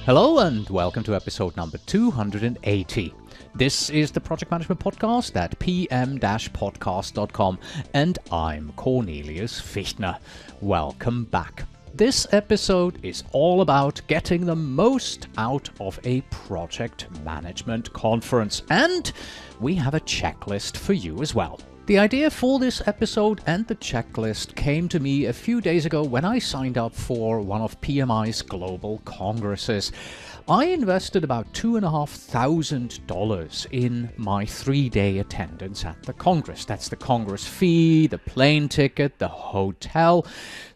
Hello and welcome to episode number 280. This is the Project Management Podcast at pm-podcast.com and I'm Cornelius Fichtner. Welcome back. This episode is all about getting the most out of a project management conference, and we have a checklist for you as well. The idea for this episode and the checklist came to me a few days ago when I signed up for one of PMI's global congresses. I invested about $2,500 in my 3-day attendance at the Congress. That's the Congress fee, the plane ticket, the hotel.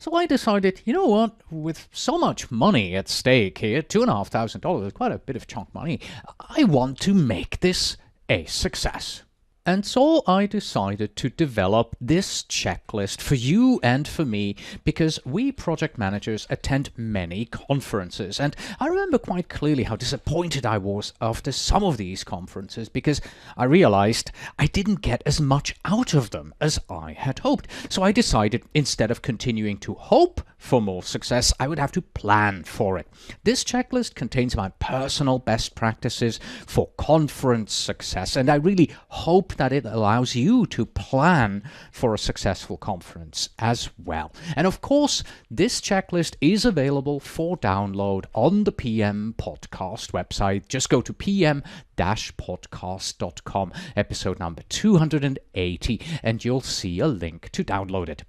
So I decided, you know what, with so much money at stake here, $2,500 is quite a bit of chunk money, I want to make this a success. And so I decided to develop this checklist for you and for me because we project managers attend many conferences. And I remember quite clearly how disappointed I was after some of these conferences because I realized I didn't get as much out of them as I had hoped. So I decided instead of continuing to hope for more success, I would have to plan for it. This checklist contains my personal best practices for conference success, and I really hope that it allows you to plan for a successful conference as well. And of course, this checklist is available for download on the PM Podcast website. Just go to pm-podcast.com, episode number 280, and you'll see a link to download it.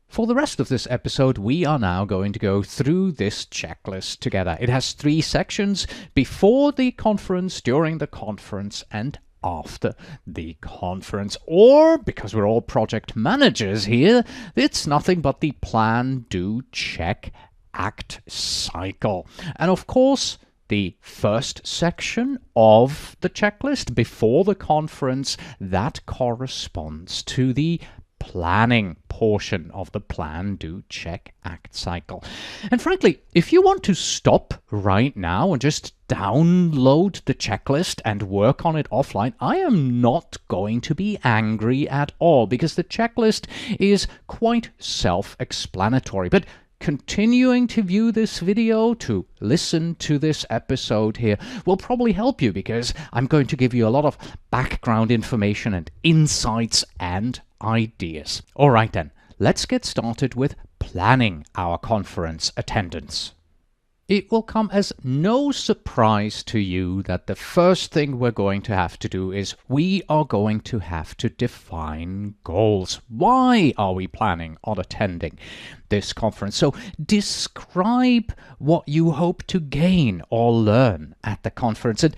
For the rest of this episode, we are now going to go through this checklist together. It has 3 sections: before the conference, during the conference, and after the conference. Or, because we're all project managers here, it's nothing but the plan, do, check, act cycle. And of course, the first section of the checklist, before the conference, that corresponds to the planning portion of the plan, do, check, act cycle. And frankly, if you want to stop right now and just download the checklist and work on it offline, I am not going to be angry at all because the checklist is quite self-explanatory. But continuing to view this video, to listen to this episode here, will probably help you because I'm going to give you a lot of background information and insights and ideas. All right then, let's get started with planning our conference attendance. It will come as no surprise to you that the first thing we're going to have to do is we are going to have to define goals. Why are we planning on attending this conference? So describe what you hope to gain or learn at the conference, and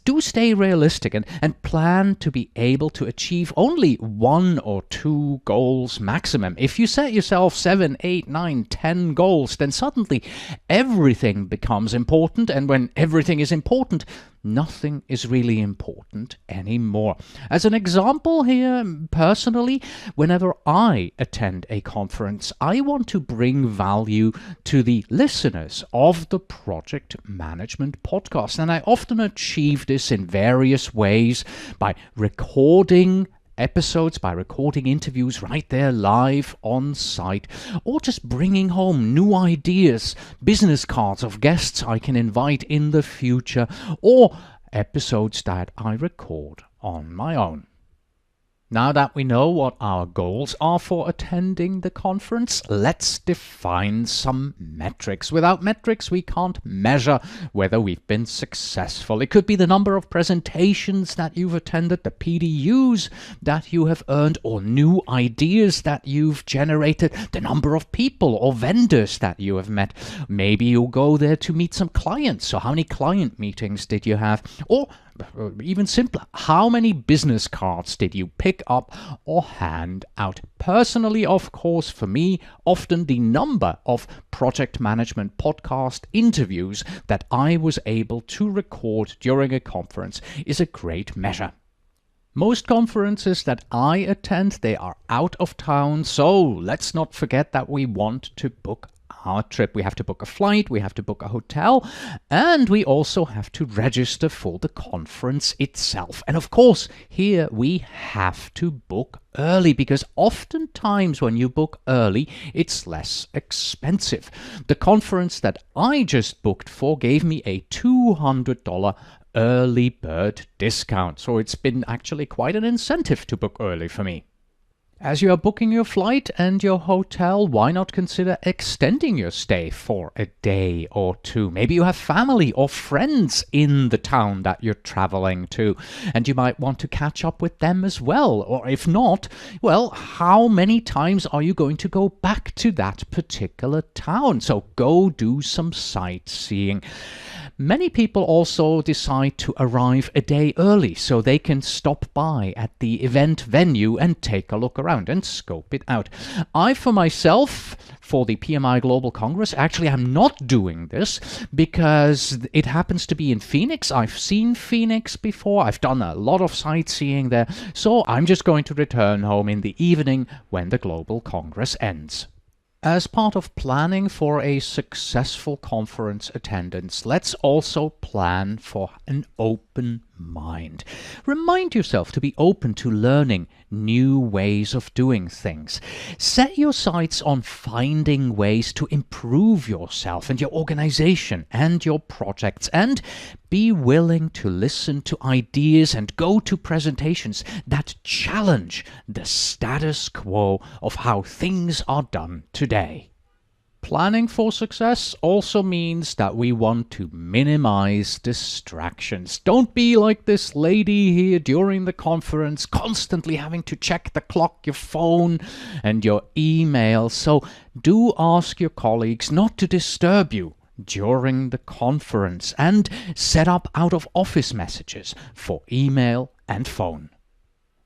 do stay realistic and plan to be able to achieve only 1 or 2 goals maximum. If you set yourself 7, 8, 9, 10 goals, then suddenly everything becomes important, and when everything is important, nothing is really important anymore. As an example here, personally, whenever I attend a conference, I want to bring value to the listeners of the Project Management Podcast, and I often achieve this in various ways by recording episodes, by recording interviews right there live on site, or just bringing home new ideas, business cards of guests I can invite in the future, or episodes that I record on my own. Now that we know what our goals are for attending the conference, let's define some metrics. Without metrics, we can't measure whether we've been successful. It could be the number of presentations that you've attended, the PDUs that you have earned, or new ideas that you've generated, the number of people or vendors that you have met. Maybe you'll go there to meet some clients. So how many client meetings did you have? Or even simpler, how many business cards did you pick up or hand out? Personally, of course, for me, often the number of project management podcast interviews that I was able to record during a conference is a great measure. Most conferences that I attend, they are out of town, so let's not forget that we want to book our trip. We have to book a flight, we have to book a hotel, and we also have to register for the conference itself. And of course, here we have to book early, because oftentimes when you book early, it's less expensive. The conference that I just booked for gave me a $200 early bird discount, so it's been actually quite an incentive to book early for me. As you are booking your flight and your hotel, why not consider extending your stay for a day or two? Maybe you have family or friends in the town that you're traveling to, and you might want to catch up with them as well. Or if not, well, how many times are you going to go back to that particular town? So go do some sightseeing. Many people also decide to arrive a day early so they can stop by at the event venue and take a look around and scope it out. I, for myself, for the PMI Global Congress, actually I'm not doing this because it happens to be in Phoenix. I've seen Phoenix before. I've done a lot of sightseeing there. So I'm just going to return home in the evening when the Global Congress ends. As part of planning for a successful conference attendance, let's also plan for an open mind. Remind yourself to be open to learning new ways of doing things. Set your sights on finding ways to improve yourself and your organization and your projects, and be willing to listen to ideas and go to presentations that challenge the status quo of how things are done today. Planning for success also means that we want to minimize distractions. Don't be like this lady here during the conference, constantly having to check the clock, your phone, and your email. So do ask your colleagues not to disturb you during the conference, and set up out-of-office messages for email and phone.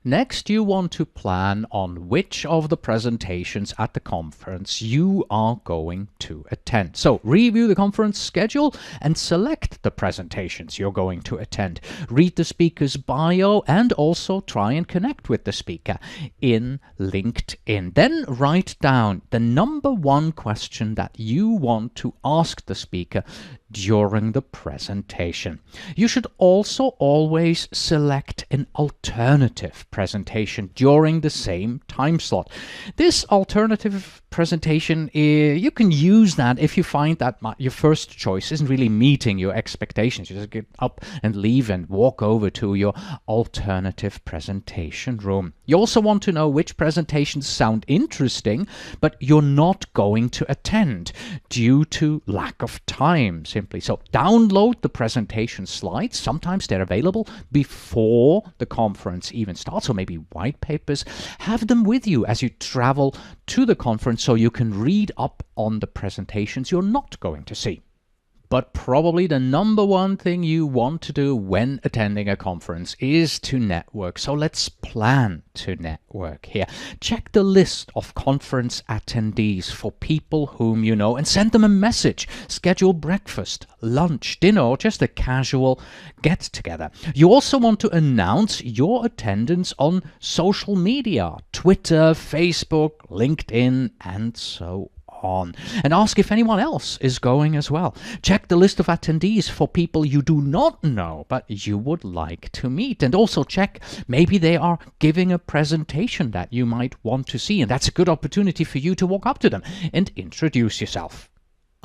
Next, you want to plan on which of the presentations at the conference you are going to attend. So, review the conference schedule and select the presentations you're going to attend. Read the speaker's bio and also try and connect with the speaker in LinkedIn. Then write down the number one question that you want to ask the speaker during the presentation. You should also always select an alternative presentation during the same time slot. This alternative presentation, you can use that if you find that your first choice isn't really meeting your expectations. You just get up and leave and walk over to your alternative presentation room. You also want to know which presentations sound interesting, but you're not going to attend due to lack of time, simply. So download the presentation slides. Sometimes they're available before the conference even starts, or maybe white papers. Have them with you as you travel to the conference so you can read up on the presentations you're not going to see. But probably the number one thing you want to do when attending a conference is to network. So let's plan to network here. Check the list of conference attendees for people whom you know and send them a message. Schedule breakfast, lunch, dinner, or just a casual get-together. You also want to announce your attendance on social media, Twitter, Facebook, LinkedIn, and so on, and ask if anyone else is going as well. Check the list of attendees for people you do not know but you would like to meet, and also check maybe they are giving a presentation that you might want to see, and that's a good opportunity for you to walk up to them and introduce yourself.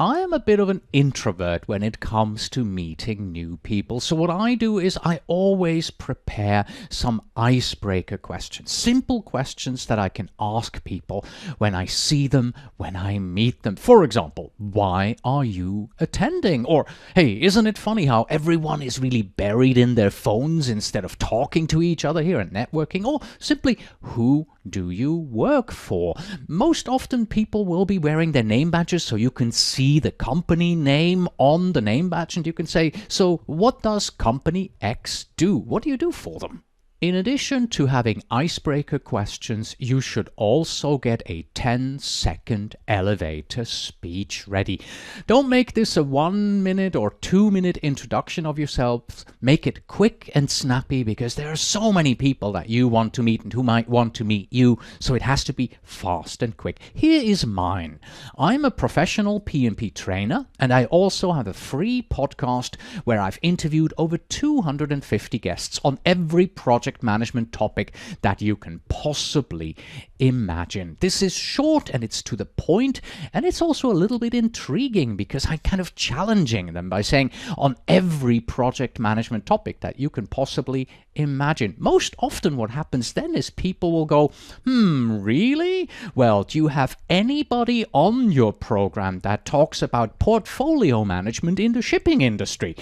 I am a bit of an introvert when it comes to meeting new people, so what I do is I always prepare some icebreaker questions, simple questions that I can ask people when I see them, when I meet them. For example, why are you attending? Or, hey, isn't it funny how everyone is really buried in their phones instead of talking to each other here and networking? Or simply, who do you work for? Most often people will be wearing their name badges so you can see the company name on the name badge, and you can say, so what does company X do? What do you do for them? In addition to having icebreaker questions, you should also get a 10-second elevator speech ready. Don't make this a 1-minute or 2-minute introduction of yourself. Make it quick and snappy, because there are so many people that you want to meet and who might want to meet you, so it has to be fast and quick. Here is mine. I'm a professional PMP trainer, and I also have a free podcast where I've interviewed over 250 guests on every project management topic that you can possibly imagine. This is short and it's to the point, and it's also a little bit intriguing because I'm kind of challenging them by saying on every project management topic that you can possibly imagine. Most often what happens then is people will go, really? Well, do you have anybody on your program that talks about portfolio management in the shipping industry?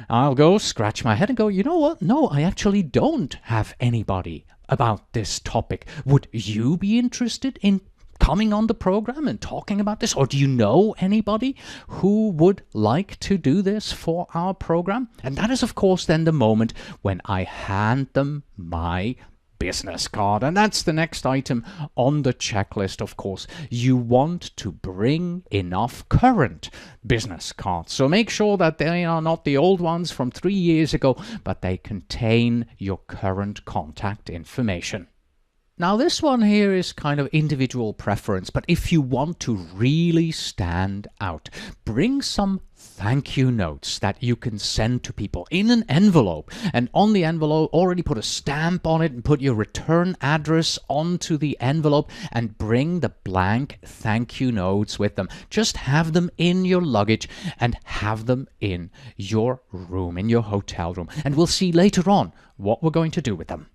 I'll go scratch my head and go, you know what? No, I actually don't have anybody about this topic. Would you be interested in coming on the program and talking about this? Or do you know anybody who would like to do this for our program? And that is, of course, then the moment when I hand them my business card. And that's the next item on the checklist, of course. You want to bring enough current business cards. So make sure that they are not the old ones from 3 years ago, but they contain your current contact information. Now, this one here is kind of individual preference, but if you want to really stand out, bring some thank you notes that you can send to people in an envelope, and on the envelope already put a stamp on it and put your return address onto the envelope, and bring the blank thank you notes with them. Just have them in your luggage and have them in your room, in your hotel room, and we'll see later on what we're going to do with them.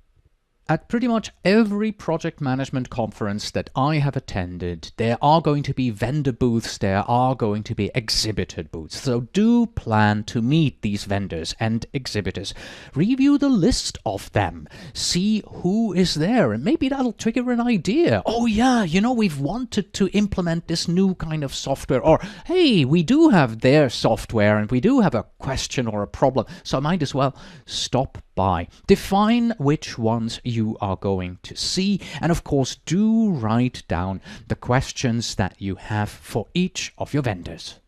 At pretty much every project management conference that I have attended, there are going to be vendor booths, there are going to be exhibitor booths. So do plan to meet these vendors and exhibitors. Review the list of them. See who is there, and maybe that'll trigger an idea. Oh yeah, we've wanted to implement this new kind of software. Or, hey, we do have their software and we do have a question or a problem, so I might as well stop by. Define which ones you are going to see, and of course do write down the questions that you have for each of your vendors.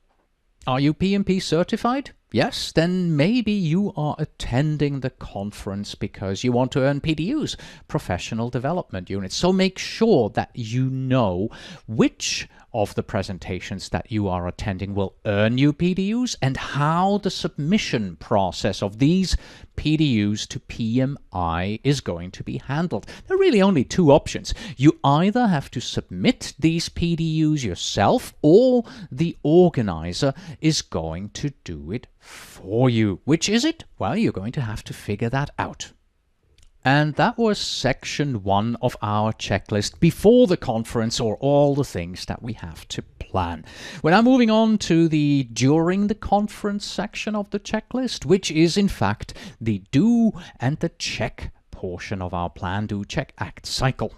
Are you PMP certified? Yes, then maybe you are attending the conference because you want to earn PDUs, professional development units. So make sure that you know which of the presentations that you are attending will earn you PDUs and how the submission process of these PDUs to PMI is going to be handled. There are really only two options. You either have to submit these PDUs yourself, or the organizer is going to do it for you. Which is it? Well, you're going to have to figure that out. And that was section 1 of our checklist before the conference, or all the things that we have to plan. We're now moving on to the during the conference section of the checklist, which is in fact the do and the check portion of our plan, do, check, act cycle.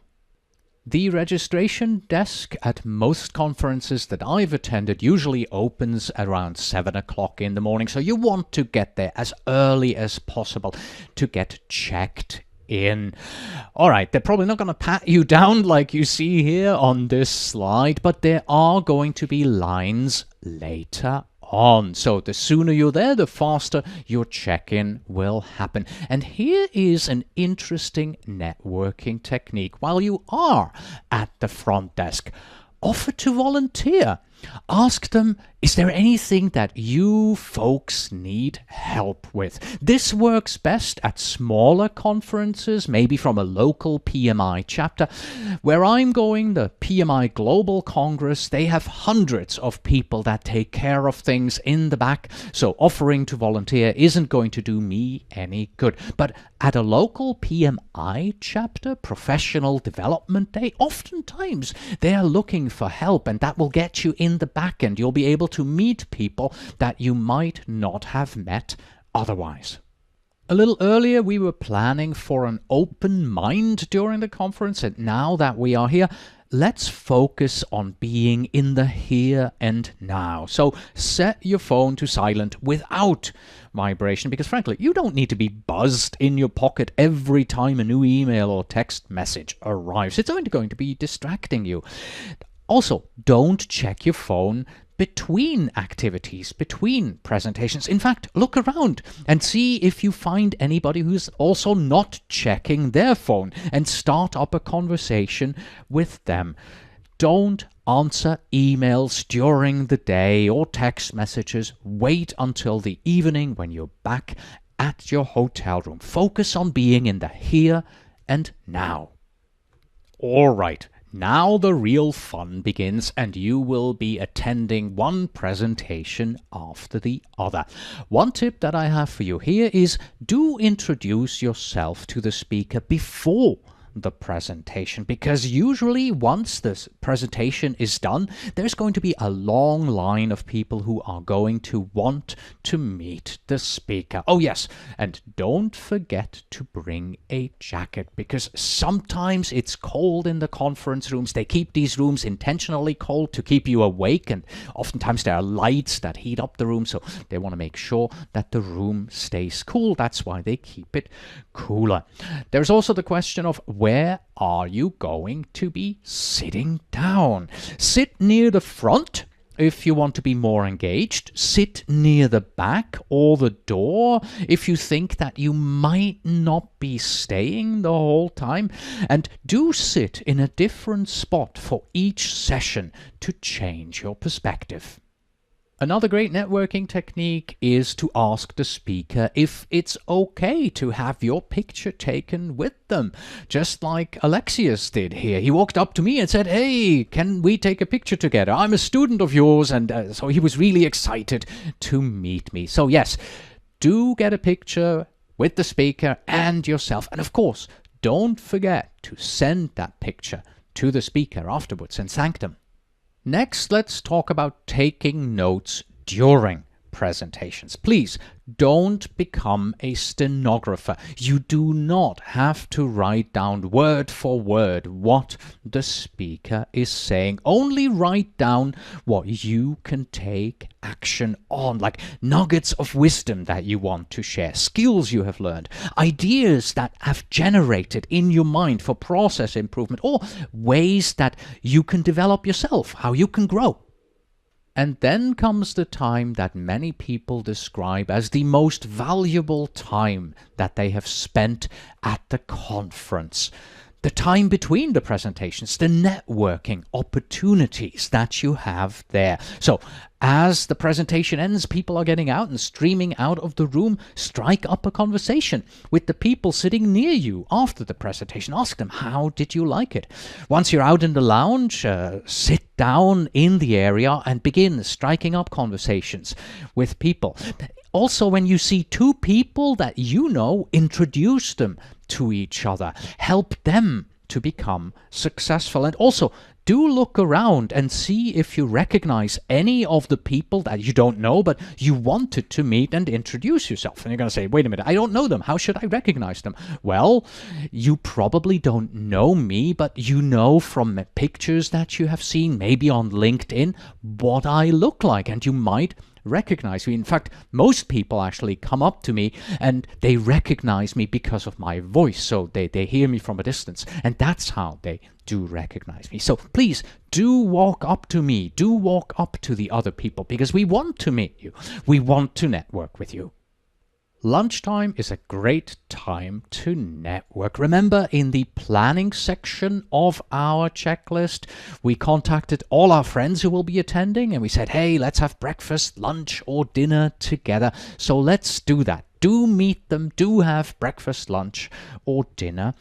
The registration desk at most conferences that I've attended usually opens around 7 o'clock in the morning, so you want to get there as early as possible to get checked in. All right, they're probably not going to pat you down like you see here on this slide, but there are going to be lines later on. So the sooner you're there, the faster your check-in will happen. And here is an interesting networking technique. While you are at the front desk, offer to volunteer. Ask them, is there anything that you folks need help with? This works best at smaller conferences, maybe from a local PMI chapter. Where I'm going, the PMI Global Congress, they have hundreds of people that take care of things in the back, so offering to volunteer isn't going to do me any good. But at a local PMI chapter, professional development day, oftentimes they are looking for help, and that will get you in the back end. You'll be able to meet people that you might not have met otherwise. A little earlier, we were planning for an open mind during the conference, and now that we are here, let's focus on being in the here and now. So set your phone to silent without vibration, because frankly, you don't need to be buzzed in your pocket every time a new email or text message arrives. It's only going to be distracting you. Also, don't check your phone between activities, between presentations. In fact, look around and see if you find anybody who's also not checking their phone and start up a conversation with them. Don't answer emails during the day or text messages. Wait until the evening when you're back at your hotel room. Focus on being in the here and now. All right. Now the real fun begins, and you will be attending one presentation after the other. One tip that I have for you here is do introduce yourself to the speaker before the presentation, because usually once this presentation is done, there's going to be a long line of people who are going to want to meet the speaker. Oh yes, and don't forget to bring a jacket, because sometimes it's cold in the conference rooms. They keep these rooms intentionally cold to keep you awake, and oftentimes there are lights that heat up the room, so they want to make sure that the room stays cool. That's why they keep it cooler. There's also the question of where are you going to be sitting down? Sit near the front if you want to be more engaged. Sit near the back or the door if you think that you might not be staying the whole time. And do sit in a different spot for each session to change your perspective. Another great networking technique is to ask the speaker if it's okay to have your picture taken with them, just like Alexius did here. He walked up to me and said, "Hey, can we take a picture together? I'm a student of yours," and so he was really excited to meet me. So yes, do get a picture with the speaker and yourself. And of course, don't forget to send that picture to the speaker afterwards and thank them. Next, let's talk about taking notes during presentations. Please don't become a stenographer. You do not have to write down word for word what the speaker is saying. Only write down what you can take action on, like nuggets of wisdom that you want to share, skills you have learned, ideas that have generated in your mind for process improvement, or ways that you can develop yourself, how you can grow. And then comes the time that many people describe as the most valuable time that they have spent at the conference. The time between the presentations, the networking opportunities that you have there. So as the presentation ends, people are getting out and streaming out of the room. Strike up a conversation with the people sitting near you after the presentation. Ask them, how did you like it? Once you're out in the lounge, sit down in the area and begin striking up conversations with people. Also, when you see two people that you know, introduce them to each other. Help them to become successful. And also, do look around and see if you recognize any of the people that you don't know, but you wanted to meet and introduce yourself. And you're going to say, wait a minute, I don't know them. How should I recognize them? Well, you probably don't know me, but you know from pictures that you have seen, maybe on LinkedIn, what I look like, and you might recognize me. In fact, most people actually come up to me and they recognize me because of my voice. So they hear me from a distance, and that's how they do recognize me. So please do walk up to me, do walk up to the other people, because we want to meet you. We want to network with you. Lunchtime is a great time to network. Remember, in the planning section of our checklist, we contacted all our friends who will be attending and we said, hey, let's have breakfast, lunch, or dinner together. So let's do that. Do meet them, do have breakfast, lunch, or dinner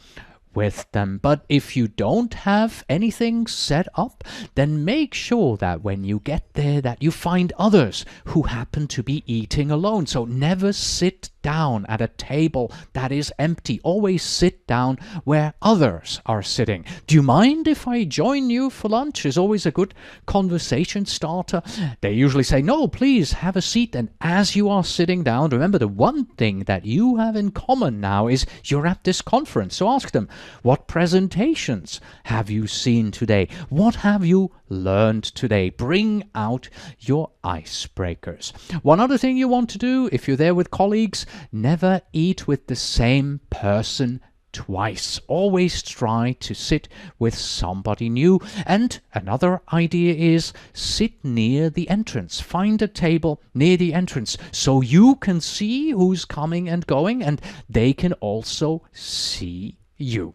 with them. But if you don't have anything set up, then make sure that when you get there that you find others who happen to be eating alone. So never sit down at a table that is empty. Always sit down where others are sitting. Do you mind if I join you for lunch? Is always a good conversation starter. They usually say, no, please have a seat. And as you are sitting down, remember the one thing that you have in common now is you're at this conference. So ask them, what presentations have you seen today? What have you learned today? Bring out your icebreakers. One other thing you want to do if you're there with colleagues, never eat with the same person twice. Always try to sit with somebody new. And another idea is sit near the entrance. Find a table near the entrance so you can see who's coming and going, and they can also see you.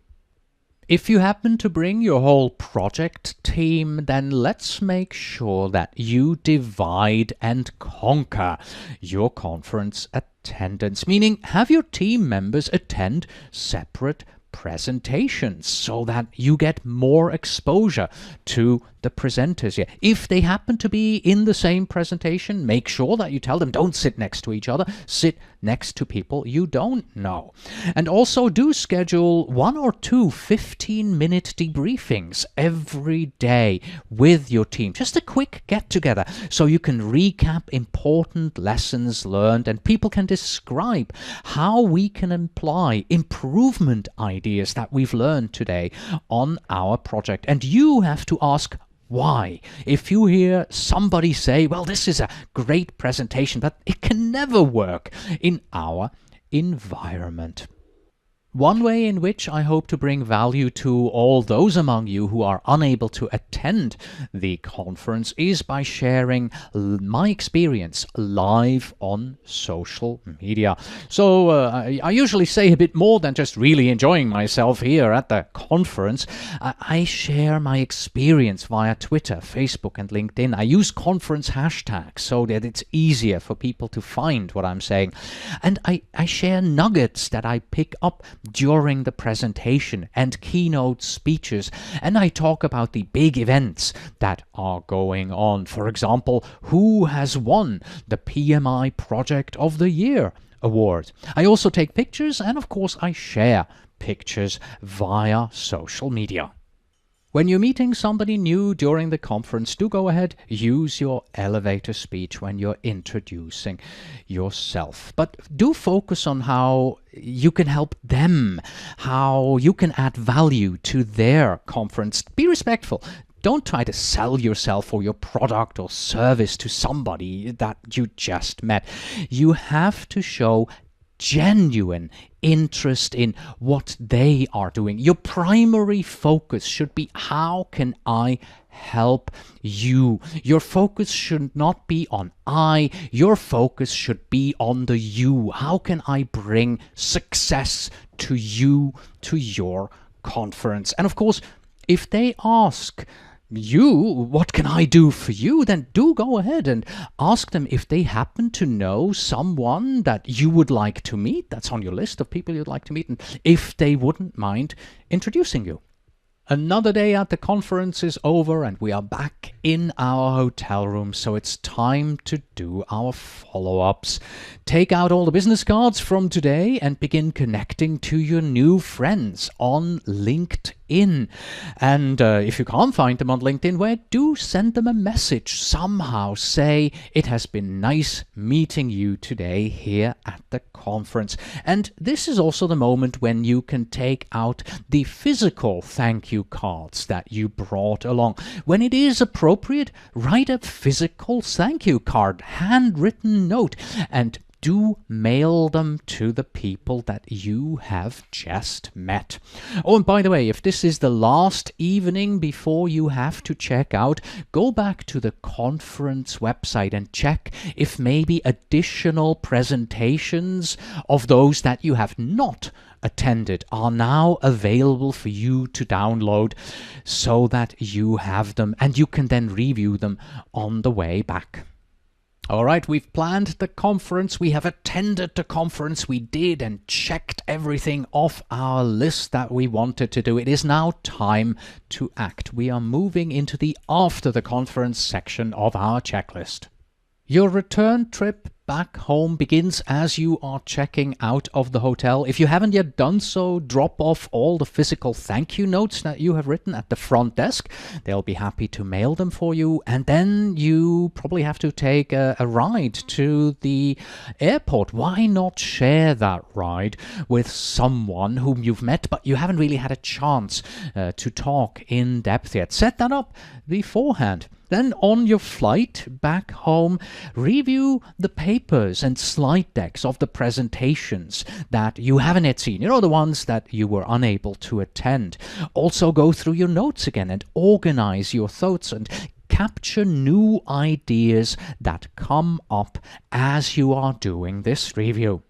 If you happen to bring your whole project team, then let's make sure that you divide and conquer your conference attendance, meaning have your team members attend separate presentations so that you get more exposure to the presenters here. If they happen to be in the same presentation, make sure that you tell them don't sit next to each other, sit next to people you don't know. And also do schedule 1 or 2 15-minute debriefings every day with your team. Just a quick get-together so you can recap important lessons learned and people can describe how we can apply improvement ideas that we've learned today on our project. And you have to ask why. If you hear somebody say, well, this is a great presentation, but it can never work in our environment. One way in which I hope to bring value to all those among you who are unable to attend the conference is by sharing my experience live on social media. So I usually say a bit more than just really enjoying myself here at the conference. I share my experience via Twitter, Facebook and LinkedIn. I use conference hashtags so that it's easier for people to find what I'm saying. And I share nuggets that I pick up during the presentation and keynote speeches, and I talk about the big events that are going on. For example, who has won the PMI Project of the Year award. I also take pictures, and of course I share pictures via social media. When you're meeting somebody new during the conference, do go ahead, use your elevator speech when you're introducing yourself. But do focus on how you can help them, how you can add value to their conference. Be respectful. Don't try to sell yourself or your product or service to somebody that you just met. You have to show genuine interest in what they are doing. Your primary focus should be, how can I help you? Your focus should not be on I. Your focus should be on the you. How can I bring success to you, to your conference? And of course, if they ask you, what can I do for you? Then do go ahead and ask them if they happen to know someone that you would like to meet, that's on your list of people you'd like to meet, and if they wouldn't mind introducing you. Another day at the conference is over and we are back in our hotel room, so it's time to do our follow-ups. Take out all the business cards from today and begin connecting to your new friends on LinkedIn. And if you can't find them on LinkedIn, well, do send them a message somehow. Say, it has been nice meeting you today here at the conference. And this is also the moment when you can take out the physical thank you cards that you brought along. When it is appropriate, write a physical thank you card, handwritten note, and do mail them to the people that you have just met. Oh, and by the way, if this is the last evening before you have to check out, go back to the conference website and check if maybe additional presentations of those that you have not attended are now available for you to download so that you have them and you can then review them on the way back. All right, we've planned the conference, we have attended the conference, we did and checked everything off our list that we wanted to do. It is now time to act. We are moving into the after the conference section of our checklist. Your return trip back home begins as you are checking out of the hotel. If you haven't yet done so, drop off all the physical thank you notes that you have written at the front desk. They'll be happy to mail them for you. And then you probably have to take a ride to the airport. Why not share that ride with someone whom you've met, but you haven't really had a chance to talk in depth yet? Set that up beforehand. Then on your flight back home, review the papers and slide decks of the presentations that you haven't yet seen. You know, the ones that you were unable to attend. Also go through your notes again and organize your thoughts and capture new ideas that come up as you are doing this review.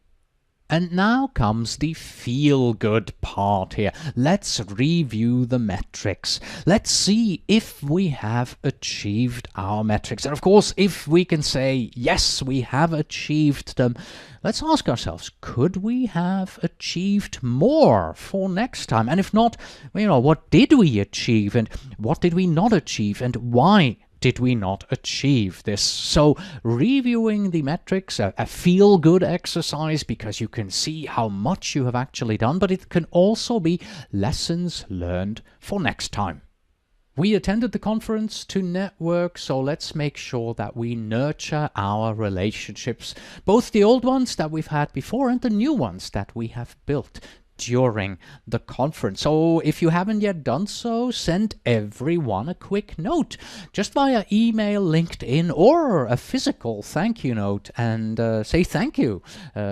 And now comes the feel-good part here. Let's review the metrics. Let's see if we have achieved our metrics. And of course, if we can say, yes, we have achieved them, let's ask ourselves, could we have achieved more for next time? And if not, what did we achieve and what did we not achieve and why did we not achieve this? So reviewing the metrics, a feel-good exercise because you can see how much you have actually done, but it can also be lessons learned for next time. We attended the conference to network, so let's make sure that we nurture our relationships, both the old ones that we've had before and the new ones that we have built during the conference. So if you haven't yet done so, send everyone a quick note just via email, LinkedIn, or a physical thank you note, and say thank you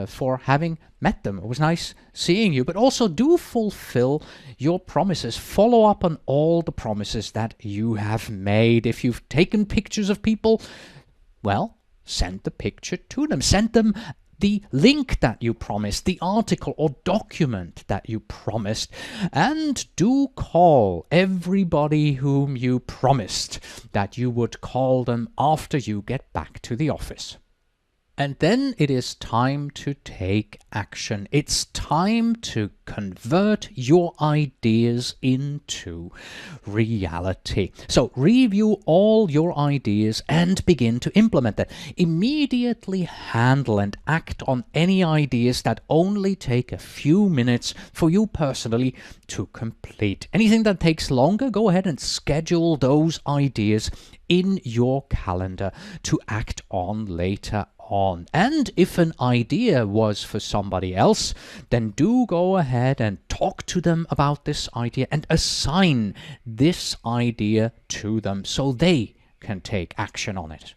for having met them. It was nice seeing you, but also do fulfill your promises. Follow up on all the promises that you have made. If you've taken pictures of people, well, send the picture to them. Send them the link that you promised, the article or document that you promised, and do call everybody whom you promised that you would call them after you get back to the office. And then it is time to take action. It's time to convert your ideas into reality. So review all your ideas and begin to implement them. Immediately handle and act on any ideas that only take a few minutes for you personally to complete. Anything that takes longer, go ahead and schedule those ideas in your calendar to act on later on. And if an idea was for somebody else, then do go ahead and talk to them about this idea and assign this idea to them so they can take action on it.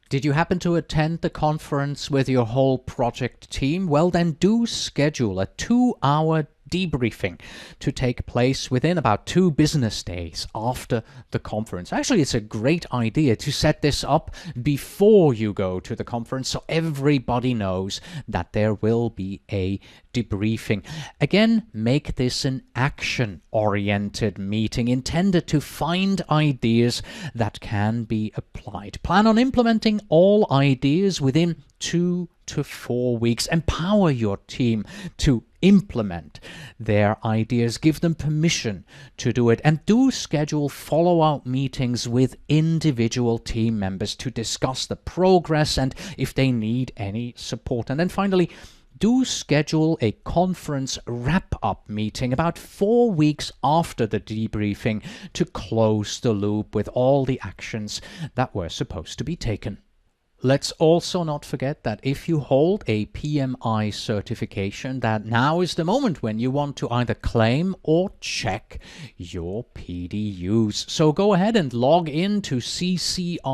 Did you happen to attend the conference with your whole project team? Well, then do schedule a 2-hour debriefing to take place within about 2 business days after the conference. Actually, it's a great idea to set this up before you go to the conference so everybody knows that there will be a debriefing. Again, make this an action-oriented meeting intended to find ideas that can be applied. Plan on implementing all ideas within 2 to 4 weeks. Empower your team to implement their ideas. Give them permission to do it. And do schedule follow-up meetings with individual team members to discuss the progress and if they need any support. And then finally, do schedule a conference wrap-up meeting about 4 weeks after the debriefing to close the loop with all the actions that were supposed to be taken. Let's also not forget that if you hold a PMI certification, that now is the moment when you want to either claim or check your PDUs. So go ahead and log in to ccrs.pmi.org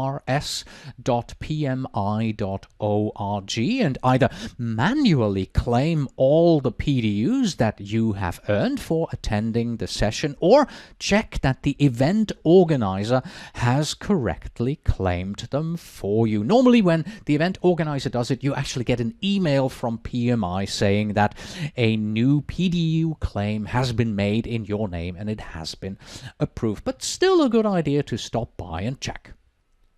and either manually claim all the PDUs that you have earned for attending the session, or check that the event organizer has correctly claimed them for you. Normally, when the event organizer does it, you actually get an email from PMI saying that a new PDU claim has been made in your name and it has been approved. But still a good idea to stop by and check.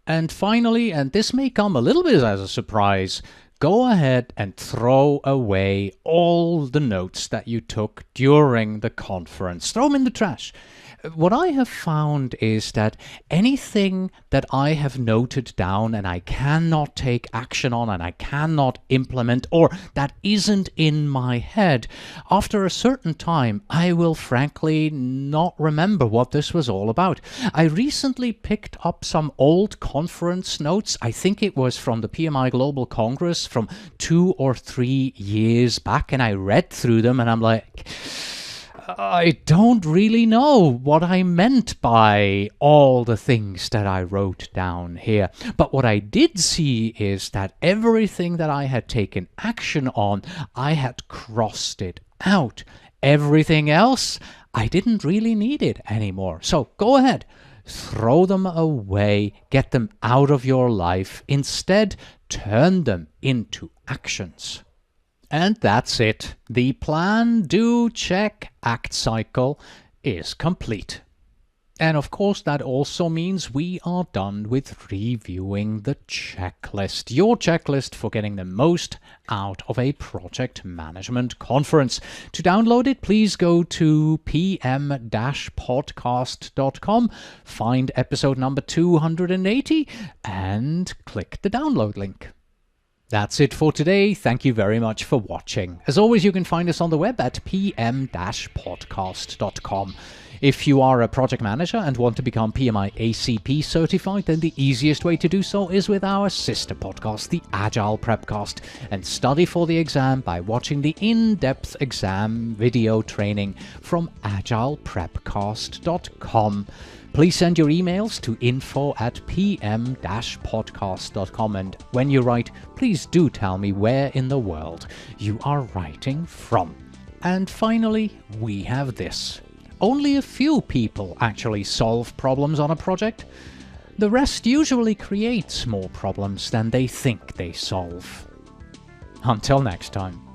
And finally, and this may come a little bit as a surprise, go ahead and throw away all the notes that you took during the conference. Throw them in the trash. What I have found is that anything that I have noted down and I cannot take action on and I cannot implement, or that isn't in my head, after a certain time, I will frankly not remember what this was all about. I recently picked up some old conference notes. I think it was from the PMI Global Congress from 2 or 3 years back, and I read through them and I'm like, I don't really know what I meant by all the things that I wrote down here. But what I did see is that everything that I had taken action on, I had crossed it out. Everything else, I didn't really need it anymore. So go ahead, throw them away, get them out of your life. Instead, turn them into actions. And that's it. The plan, do, check, act cycle is complete. And of course, that also means we are done with reviewing the checklist. Your checklist for getting the most out of a project management conference. To download it, please go to pm-podcast.com, find episode number 280, and click the download link. That's it for today. Thank you very much for watching. As always, you can find us on the web at pm-podcast.com. If you are a project manager and want to become PMI ACP certified, then the easiest way to do so is with our sister podcast, the Agile Prepcast, and study for the exam by watching the in-depth exam video training from agileprepcast.com. Please send your emails to info@pm-podcast.com, and when you write, please do tell me where in the world you are writing from. And finally, we have this. Only a few people actually solve problems on a project. The rest usually creates more problems than they think they solve. Until next time.